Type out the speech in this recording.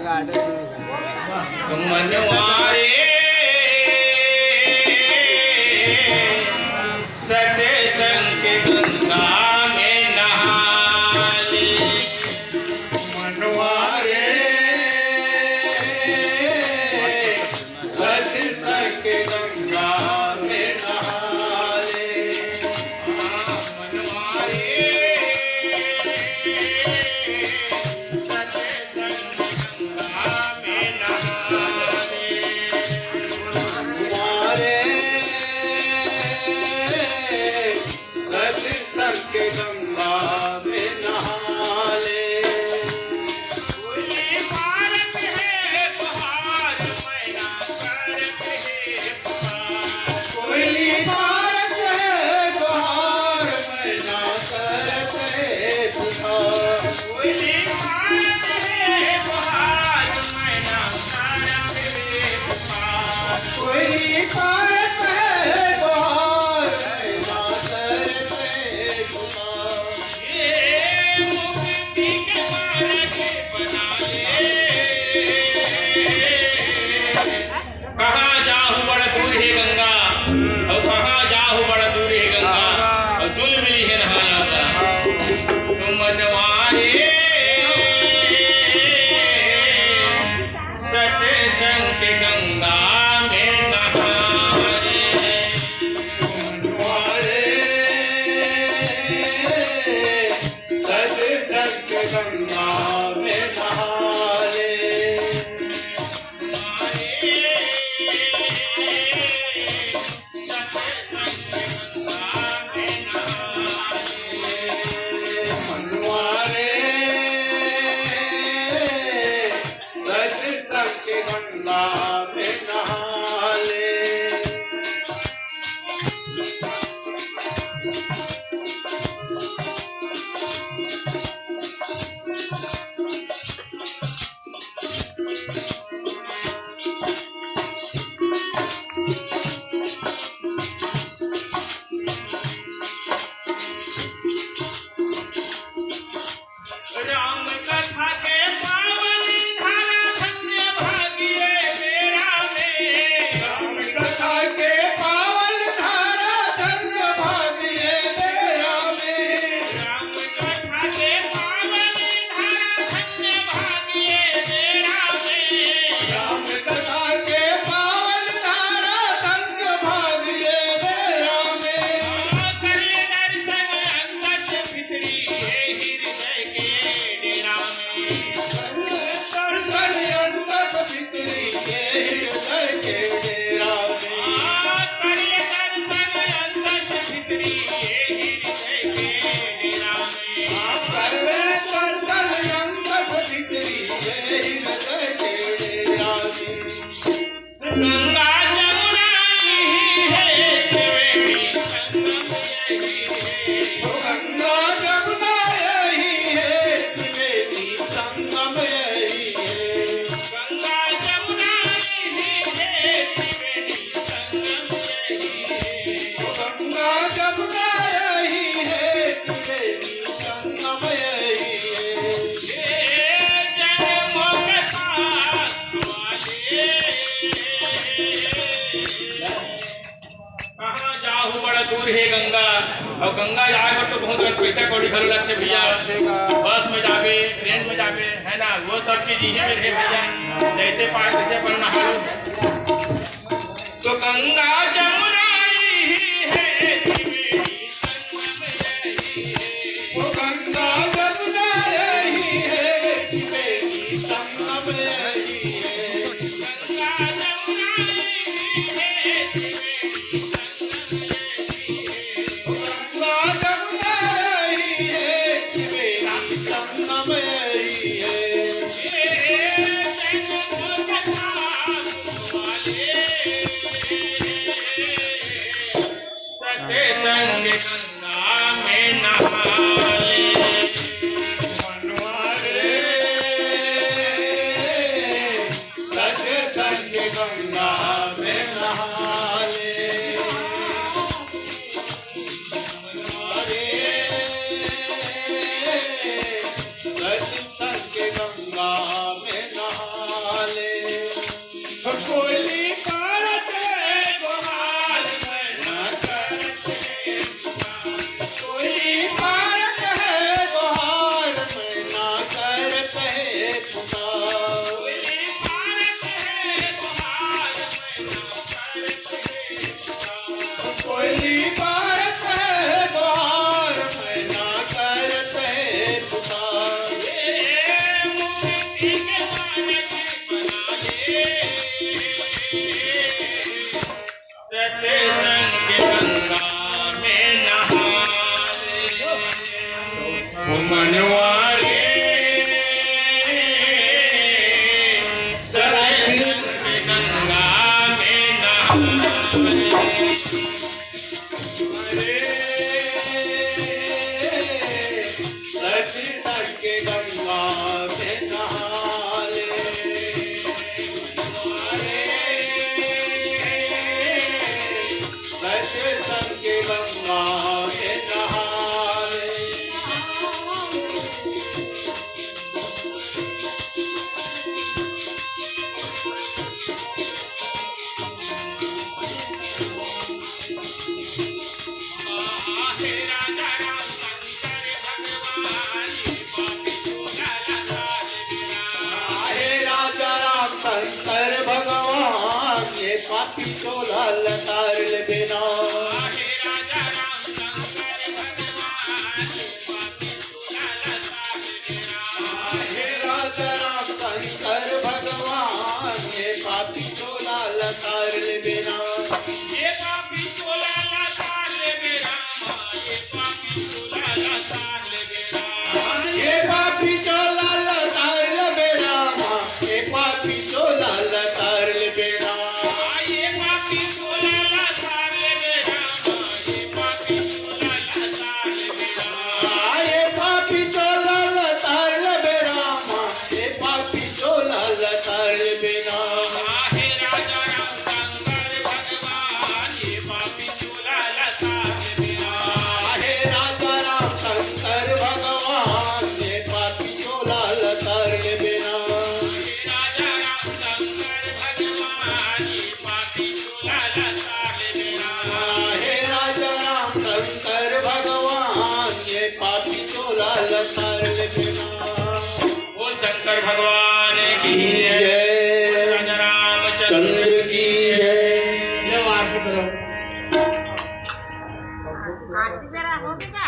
तुम मनवारे सत्संग के गंगा में नहा ले। मनवारे सत्संग के गंगा में नहा ले। कहाँ जाहु बड़ दूर है गंगा, और कहाँ जाहु बड़ दूर है गंगा, और चुन मिली है नहाना। तुम मनवारे सत्संग के गंगा में नहा ले। मनवारे सत्संग के गंगा में नहा ले। दूर है गंगा, और गंगा जाए तो बहुत पैसा कौड़ी घर लगते भैया। बस में जावे, ट्रेन में जावे, है ना, वो सब चीज इन्हीं में रहे भैया। जैसे पास जैसे बनना हारो तो गंगा जमुना ही है त्रिवेणी संगम यही संग गंगा में नहा ले। मनवारे सत्संग के गंगा पापी चोला लतार ले बिना हे राजा राम शंकर भगवान हे पापी चोला लतार ले बिना ये पापी चोला लतार ले मेरा ये पापी चोला लतार ले मेरा हे पापी चोला लतार ले बिना ये पापी चोला लतार ले मेरा ये पापी चोला लतार ले मेरा हे पापी चोला लतार ले बिना हे राजा राम शंकर भगवान ये पापी चोला लतार ले मेरा हे राजा राम शंकर भगवान हे पापी चोला लतार ले बिना राजा राम शंकर भगवान ये पापी चोला लतार ले मेरा हे राजा राम शंकर भगवान ये पापी चोला लतार ले बिना बोल शंकर भगवान की की जय जय राजा रामचंद्र चंद्र की जय आरती जरा हो गया